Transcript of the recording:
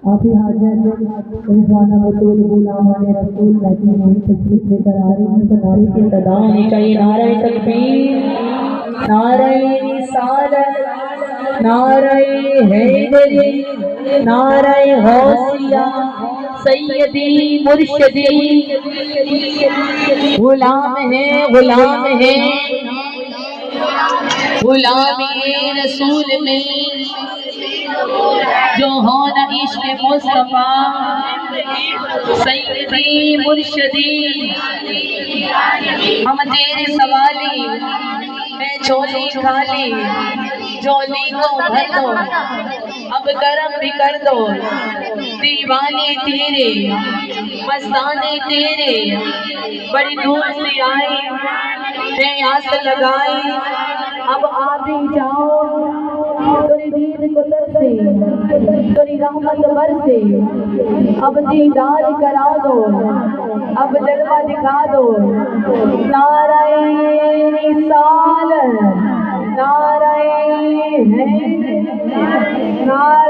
काफी हाजत रिजवाना बतूल गुलामान रसूल बैठी हैं तशरीफ लेकर आ रही हैं तो नारे की इब्तिदा होनी चाहिए। नारे तकबीर, नारे रिसालत, नारे हैदरी, नारे गौसिया, सैयदी मुर्शिदी। गुलाम है गुलाम है गुलामी रसूल में जो हो न इश्क मुस्तफा सैयदी मुर्शिदी। हम तेरे सवाली मैं झोली खाली, झोली को भर दो अब गरम भी कर दो। दीवाने तेरे मस्ताने तेरे बड़ी दूर से आई, मैं आस लगाई अब आ भी जाओ। तेरी दीद को तरसे तेरी रहमत बरसे, अब दीदार करा दो अब जलवा दिखा दो। नारे रिसालत, नारे हैदरी, नारे